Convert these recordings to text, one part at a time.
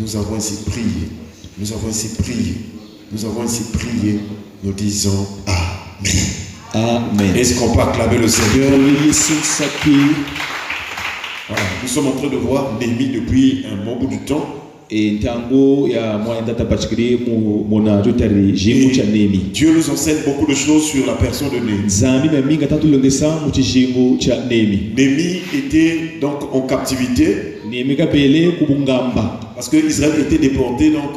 Nous avons ainsi prié. Nous avons ainsi prié. Nous avons ainsi prié. Nous disons Amen. Amen. Est-ce qu'on peut acclamer le Seigneur? Voilà. Nous sommes en train de voir Néhémie depuis un bon bout de temps. Et Dieu nous enseigne beaucoup de choses sur la personne de Néhémie. Néhémie était donc en captivité. Parce que Israël était déporté donc,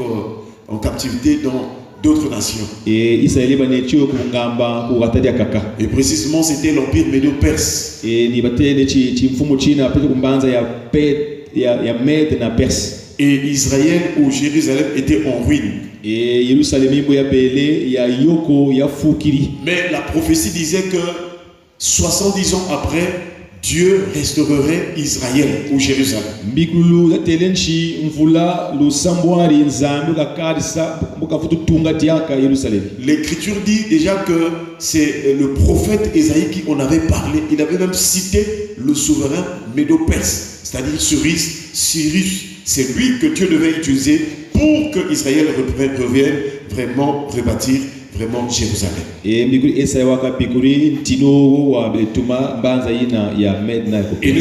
en captivité dans d'autres nations. Et précisément c'était l'empire médo-perse. Et Israël ou Jérusalem était en ruine. Mais la prophétie disait que 70 ans après, Dieu restaurerait Israël ou Jérusalem. L'écriture dit déjà que c'est le prophète Ésaïe qui en avait parlé. Il avait même cité le souverain médo-perse, c'est-à-dire Cyrus. C'est lui que Dieu devait utiliser pour que Israël revienne vraiment rebâtir vraiment Jérusalem. Et nous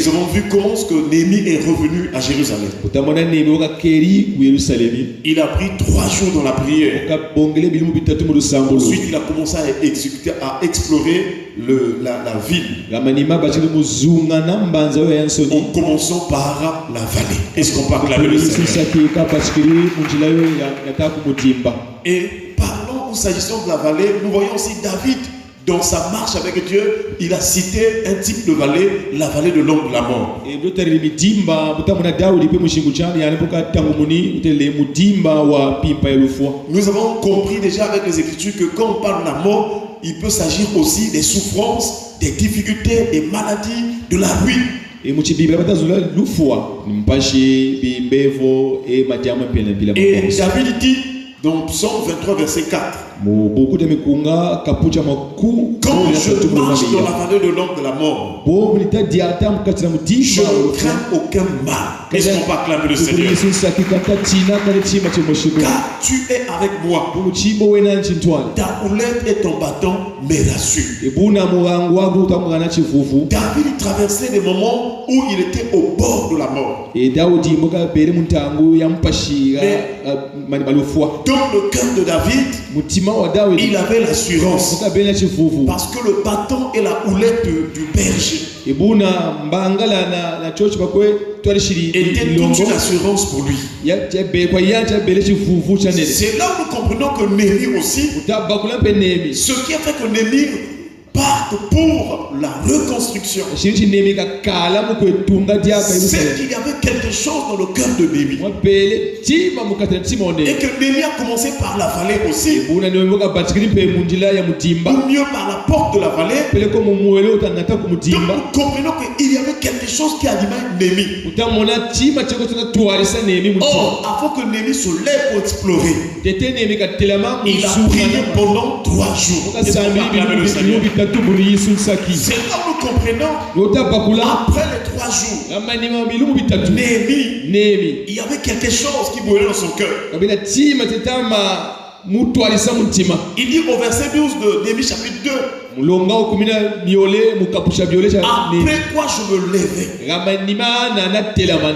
avons vu comment que Néhémie est revenu à Jérusalem. Il a pris 3 jours dans la prière. Ensuite, il a commencé à explorer la ville. En commençant par la vallée. Est-ce qu'on parle de Et s'agissant de la vallée, nous voyons aussi David dans sa marche avec Dieu. Il a cité un type de vallée, la vallée de l'ombre de la mort. Nous avons compris déjà avec les Écritures que quand on parle de la mort, il peut s'agir aussi des souffrances, des difficultés, des maladies, de la ruine. Et David dit dans Psaume 23, verset 4. Quand je marche dans la vallée de l'ombre de la mort, je ne crains aucun mal. Est-ce qu'on va acclamer le Seigneur? Car tu es avec moi. Ta houlette et ton bâton me rassurent. David traversait des moments où il était au bord de la mort. Mais dans le cœur de David, il avait l'assurance. Parce que le bâton et la houlette du berger était toute une assurance pour lui. C'est là où nous comprenons que Néhémie aussi, ce qui a fait que Néhémie parte pour la reconstruction, c'est qu'il y avait quelque chose dans le cœur de Néhémie. Et que Néhémie a commencé par la vallée aussi, ou mieux par la porte de la vallée. Donc nous comprenons qu'il y avait quelque chose qui animait Néhémie. Or, avant que Néhémie se lève pour explorer, il a prié pendant 3 jours. C'est là où nous comprenons, après les 3 jours, Néhémie, il y avait quelque chose qui brûlait dans son cœur. Il dit au verset 12 de Néhémie chapitre 2, après quoi je me levais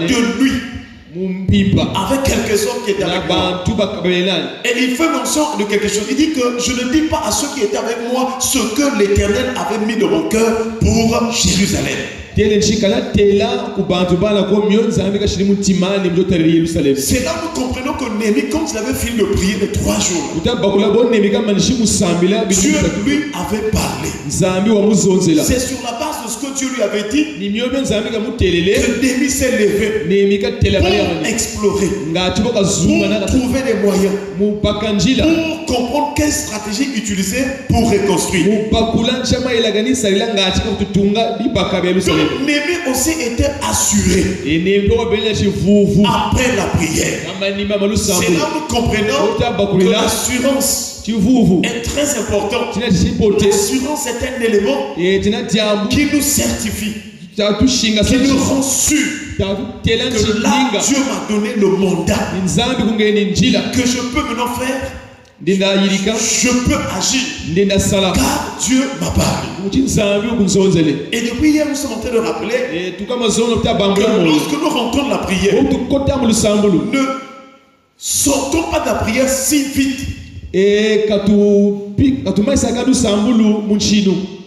de nuit avec quelques hommes qui étaient avec moi. Et il fait mention de quelque chose. Il dit que je ne dis pas à ceux qui étaient avec moi ce que l'Éternel avait mis dans mon cœur pour Jérusalem. C'est là nous comprenons que Néhémie, quand il avait fini de prier les 3 jours, Dieu lui avait parlé. C'est sur la base de ce que Dieu lui avait dit que Néhémie s'est levé pour explorer, pour trouver des moyens, pour comprendre quelle stratégie utiliser pour reconstruire. Néhémie aussi était assuré après la prière. C'est là où nous comprenons que l'assurance est très importante. L'assurance est un élément qui nous certifie, qui nous rend sûr que là, Dieu m'a donné le mandat que je peux maintenant faire. Je peux agir car Dieu m'a parlé. Et depuis hier, nous sommes en train de rappeler que lorsque nous rentrons de la prière, ne sortons pas de la prière si vite.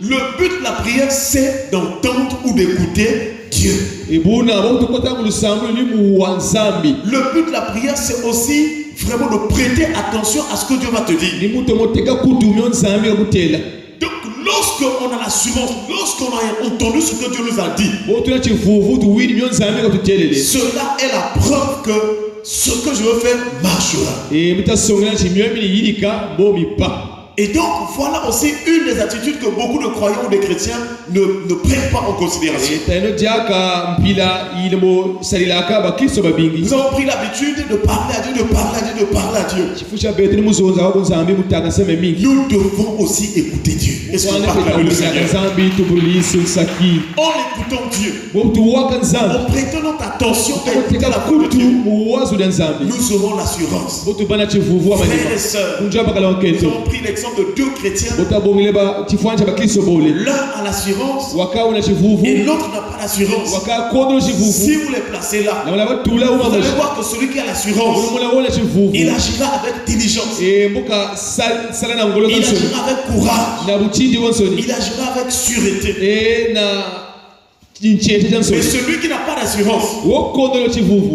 Le but de la prière, c'est d'entendre ou d'écouter Dieu. Le but de la prière, c'est aussi vraiment de prêter attention à ce que Dieu va te dire. Donc, lorsqu'on a l'assurance, lorsqu'on a entendu ce que Dieu nous a dit, cela est la preuve que ce que je veux faire marchera. Et donc, voilà aussi une des attitudes que beaucoup de croyants ou de chrétiens ne prennent pas en considération. Nous avons pris l'habitude de parler à Dieu, de parler à Dieu, de parler à Dieu. Nous devons aussi écouter Dieu. Est-ce qu'on parle avec le Seigneur? En écoutant Dieu, en prêtant notre attention à écouter la parole de Dieu, nous aurons l'assurance. Frères et sœurs, nous avons pris l'exemple de deux chrétiens. L'un a l'assurance et l'autre n'a pas l'assurance. Si vous les placez là, vous allez voir que celui qui a l'assurance, il agira avec diligence, il agira avec courage, il agira avec sûreté. Mais celui qui n'a pas d'assurance,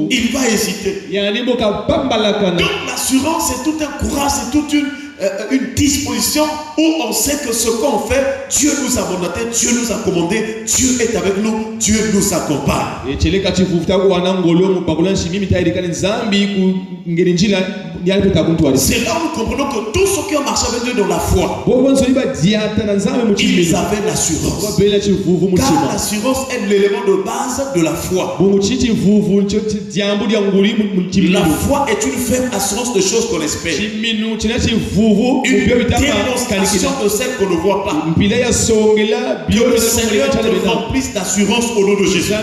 il va hésiter. Donc l'assurance, c'est tout un courage, c'est toute une disposition où on sait que ce qu'on fait, Dieu nous a mandaté, Dieu nous a commandé, Dieu est avec nous, Dieu nous accompagne. C'est là où nous comprenons que tous ceux qui ont marché avec Dieu dans la foi, ils avaient l'assurance. Car l'assurance est l'élément de base de la foi. La foi est une ferme assurance de choses qu'on espère. Une démonstration de celle qu'on ne voit pas. Que le Seigneur te remplisse d'assurance au nom de Jésus.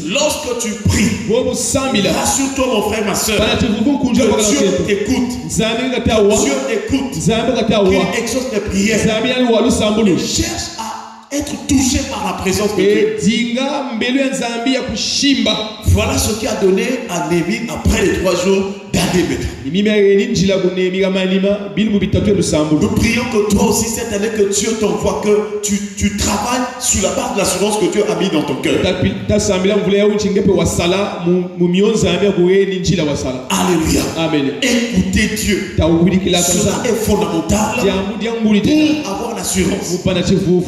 Lorsque tu pries, rassure-toi mon frère, ma soeur, que Dieu t'écoute. Dieu t'écoute. Qu'il exauce tes prières. Il cherche à être touché par la présence de Dieu. Voilà ce qui a donné à Néhémie après les 3 jours d'année. Nous prions que toi aussi cette année que Dieu t'envoie, que tu travailles sur la base de l'assurance que Dieu a mis dans ton cœur. Alléluia. Amen. Écoutez Dieu. Cela est fondamental pour avoir l'assurance.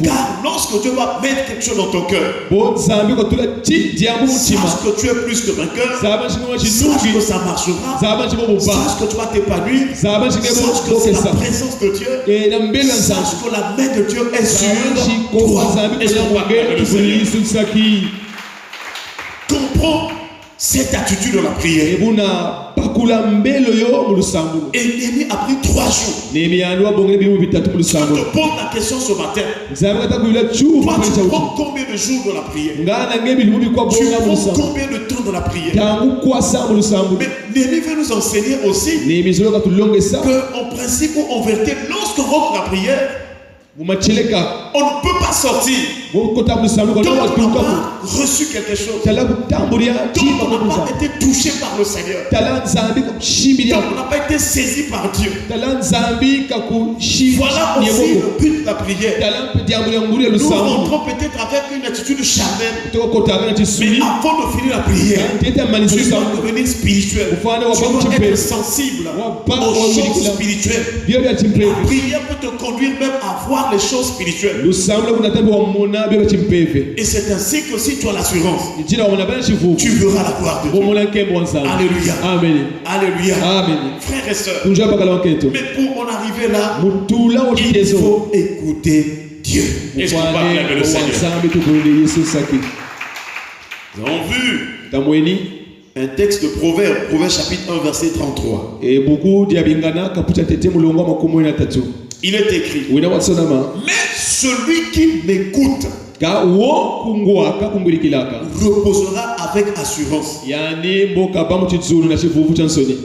Car lorsque Dieu va mettre quelque chose dans ton cœur, sache que tu es plus que vainqueur, sache que ça marchera, sache que tu vas t'épanouir, sache que c'est la présence de Dieu, sache que la main de Dieu est sur toi. Comprends cette attitude de la prière. Et Néhémie a pris 3 jours. Je te pose la question ce matin. Toi, tu prends combien de jours de la prière? Tu prends combien de temps de la prière? Mais Néhémie veut nous enseigner aussi qu'en principe ou en vérité, lorsqu'on rentre dans la prière, on ne peut pas sortir. Donc on n'a pas reçu quelque chose. Donc on n'a pas été touché par le Seigneur. Donc on n'a pas été saisi par Dieu. Voilà aussi le but de la prière. Nous rentrons peut-être avec une attitude charnelle. Mais avant de finir la prière, tu dois devenir spirituel. Tu dois être sensible aux choses spirituelles. La prière peut te conduire même à voir les choses spirituelles. Et c'est ainsi que si tu as l'assurance, tu verras la gloire de Dieu. Alléluia. Amen. Alléluia. Amen. Frères et sœurs, mais pour en arriver là, il faut écouter Dieu. Est-ce qu'on parle avec le Seigneur? Nous avons vu un texte de Proverbes, chapitre 1, verset 33. Il est écrit: mais celui qui m'écoute reposera avec assurance.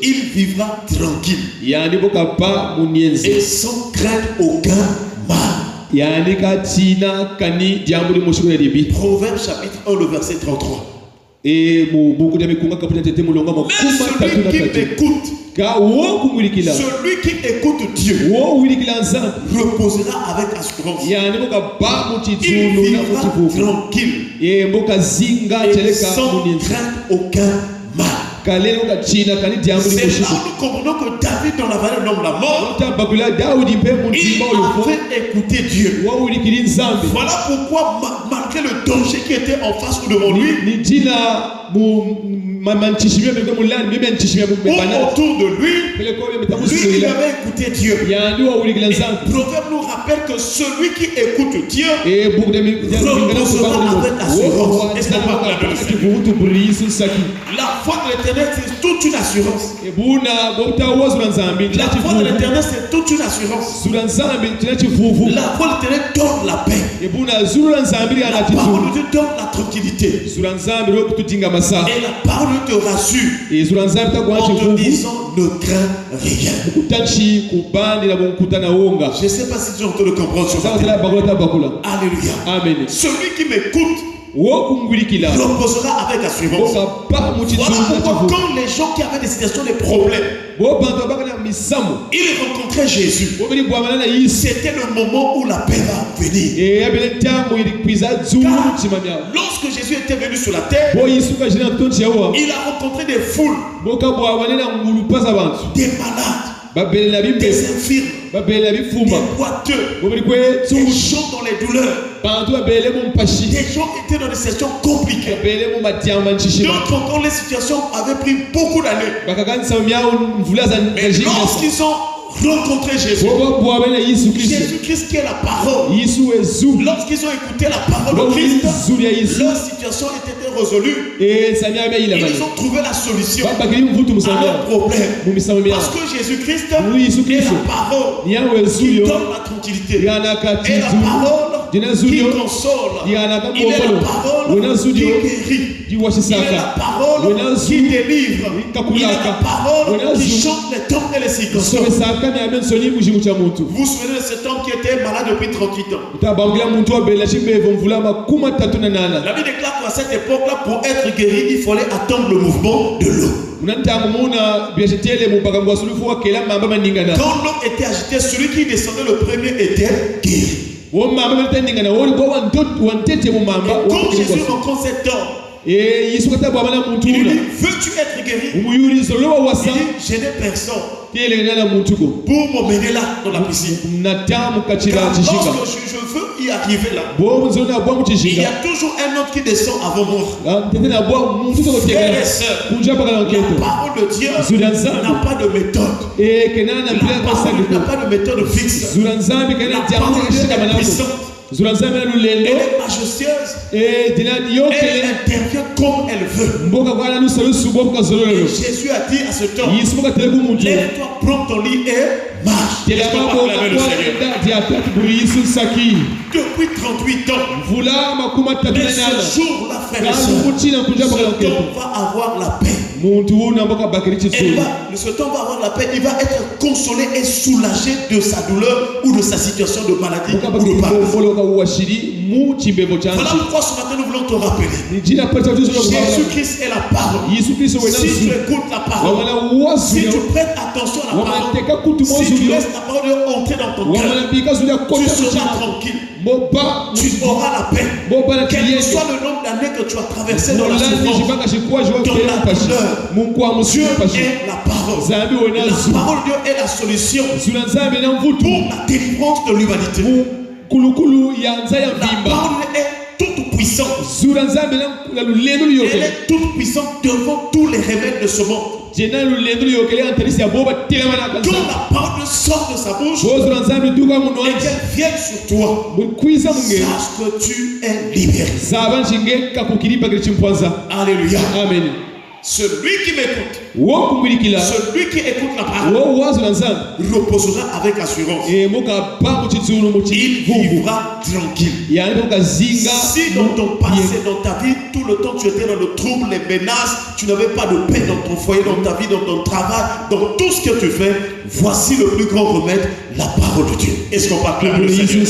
Il vivra tranquille et sans craindre aucun mal. Proverbe chapitre 1, le verset 33. Mais celui qui m'écoute, celui qui écoute Dieu, reposera avec assurance. Il vivra tranquille et sans craindre aucun mal. C'est là où nous comprenons que David, dans la vallée de l'ombre de la mort, il avait écouté Dieu. Voilà pourquoi, malgré le danger qui était en face ou devant lui, ou autour de lui, il avait écouté Dieu. Et le proverbe nous rappelle que celui qui écoute Dieu reposera avec assurance. Est-ce qu'on parle de la foi de l'Éternel, c'est toute une assurance. La foi de l'Éternel, c'est toute une assurance. La foi de l'Éternel donne la paix. La parole de Dieu donne la tranquillité. Et la parole te rassure en te disant ne crains rien. Je ne sais pas si tu entends le comprendre sur ça. Alléluia. Amen. Celui qui m'écoute reposera avec assurance. Voilà pourquoi quand les gens qui avaient des situations, des problèmes, ils rencontraient Jésus, c'était le moment où la paix va venir. Car lorsque Jésus était venu sur la terre, il a rencontré des foules, des malades, des infirmes, des boiteux, des gens dans les douleurs. Des gens étaient dans des situations compliquées. D'autres encore, les situations avaient pris beaucoup d'années. Mais lorsqu'ils ont rencontré Jésus, Jésus-Christ qui est la parole, lorsqu'ils ont écouté la parole de Christ, leur situation était résolue. Ils ont trouvé la solution à leur problème. Parce que Jésus-Christ est la parole qui donne la tranquillité. Et la parole qui console. Il est la parole qui guérit. Il est la parole qui délivre. Il est la parole qui chante les temps et les circonstances. Vous vous souvenez de cet homme qui était malade depuis 38 ans. La Bible déclare qu'à cette époque-là, pour être guéri, il fallait attendre le mouvement de l'eau. Quand l'eau était agitée, celui qui descendait le premier était guéri. Et quand Jésus rencontre cet homme, il lui dit, veux-tu être guéri? Il dit, je n'ai personne pour m'emmener là dans la piscine. Car lorsque je veux y arriver là, il y a toujours un autre qui descend avant moi. Frères et sœurs, la parole de Dieu n'a pas de méthode. La parole n'a pas de méthode fixe. La parole de Dieu est puissante. Elle est majestueuse. Elle intervient comme elle veut. Et Jésus a dit à cet homme, lève-toi, prends ton lit et marche. Depuis 38 ans, mais ce jour-là, frère et sœur, cet homme va avoir la paix. Ce temps va avoir la paix. Il va être consolé et soulagé de sa douleur ou de sa situation de maladie ou de malade. Voilà pourquoi ce matin nous voulons te rappeler. Jésus-Christ est la parole. Si tu écoutes la parole, si tu prêtes attention à la parole, si tu laisses la parole entrer dans ton cœur, tu seras tranquille. Tu auras la paix. Quel que soit le nombre d'années que tu as traversé dans la souffrance, dans la douleur, Dieu est la parole. La parole de Dieu est la solution pour la délivrance de l'humanité. La parole est toute puissante. Elle est toute puissante devant tous les remèdes de ce monde. Quand la parole sort de sa bouche et qu'elle vienne sur toi, sache que tu es libéré. Alléluia. Amen. celui qui m'écoute, celui qui écoute la parole, reposera avec assurance. Il vivra tranquille. Si dans ton passé, dans ta vie, tout le temps tu étais dans le trouble, les menaces, tu n'avais pas de paix dans ton foyer, dans ta vie, dans ton travail, dans tout ce que tu fais, voici le plus grand remède, la parole de Dieu. Est-ce qu'on va acclamer le Seigneur?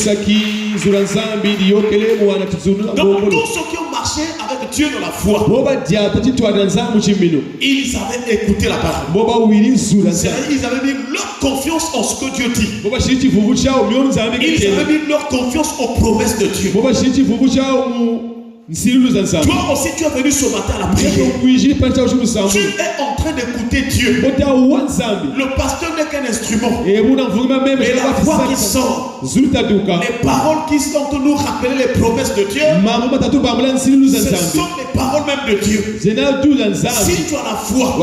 Donc tous ceux qui ont marché avec Dieu dans la foi, ils avaient écouté la parole. Ils avaient mis leur confiance en ce que Dieu dit. Ils avaient mis leur confiance aux promesses de Dieu. Toi aussi tu es venu ce matin à la prière. Tu es en train d'écouter Dieu. Le pasteur n'est qu'un instrument. Mais la voix qui sort, les paroles qui sont pour nous rappeler les promesses de Dieu, ce sont les paroles même de Dieu. Si tu as la foi,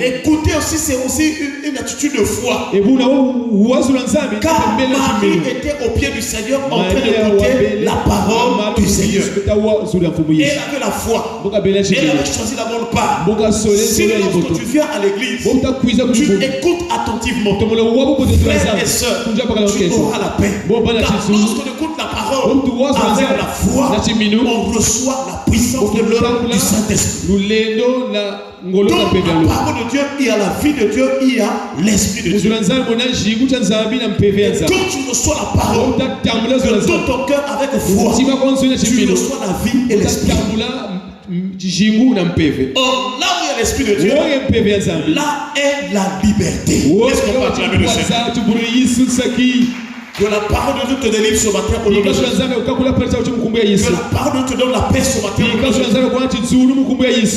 écouter aussi c'est aussi une attitude de foi. Car Marie était au pied du Seigneur en train d'écouter la parole du Seigneur. Et elle avait la foi. Elle avait choisi la bonne part. Si lorsque tu viens à l'église, tu écoutes attentivement. Frères et sœurs, tu auras la paix. Car lorsque tu écoutes la parole avec la foi, on reçoit la puissance de l'œuvre du Saint-Esprit. Dans la parole de Dieu, il y a la vie de Dieu, il y a l'esprit de Dieu. Quand tu reçois la parole de tout ton cœur avec foi, tu reçois la vie et l'esprit. Or, là où il y a l'esprit de Dieu, là est la liberté. Est-ce qu'on va acclamer le Seigneur? Que la parole de Dieu te délivre ce matin au nom de Jésus. Que la parole de Dieu te donne la paix ce matin au nom de Jésus.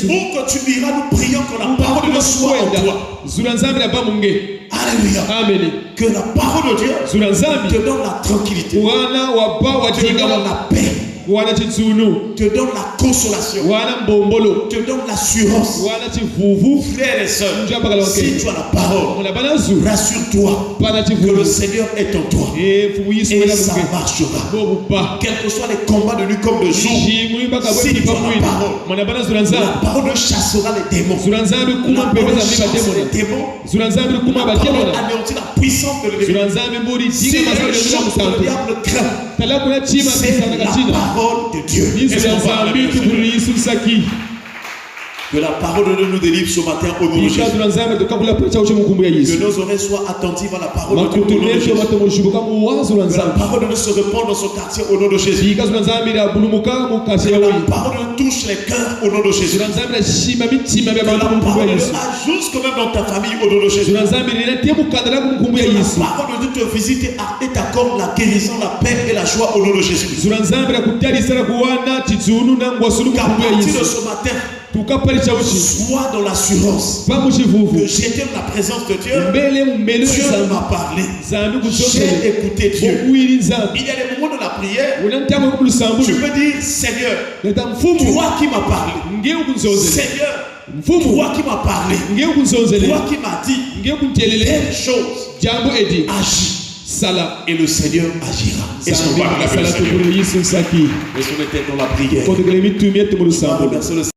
Où que tu iras, nous prions que la parole de Dieu soit en toi. Alléluia. Amen. Que la parole de Dieu te donne la tranquillité, te donne la paix, te donne la consolation, te donne l'assurance. Frères et sœurs, si tu as la parole, rassure-toi que le Seigneur est en toi et ça marchera. Quels que soient les combats de nuit comme de jour, si tu as la parole chassera les démons. La parole chasse les démons. La parole anéantit la puissance de l'ennemi. Si les choses que le diable craint, c'est la parole de Dieu. Que la parole de Dieu nous délivre ce matin au nom de Jésus. Que nos oreilles soient attentives à la parole de Dieu au nom de Jésus. Que la parole de Dieu se répande dans ce quartier au nom de Jésus. Que la parole de Dieu touche les cœurs au nom de Jésus. Que la parole de Dieu ajoute quand même dans ta famille au nom de Jésus. Que la parole de Dieu te visite et t'accorde la guérison, la paix et la joie au nom de Jésus. Qu'à partir de ce matin, sois dans l'assurance que j'étais dans la présence de Dieu. Dieu m'a parlé. J'ai écouté Dieu. Il y a des moments de la prière, tu peux dire Seigneur, toi qui m'as parlé. Seigneur, toi qui m'as parlé. Toi qui m'as dit telle chose, agis. Et le Seigneur agira. Est-ce qu'on va acclamer le Seigneur? Laissons les têtes dans la prière.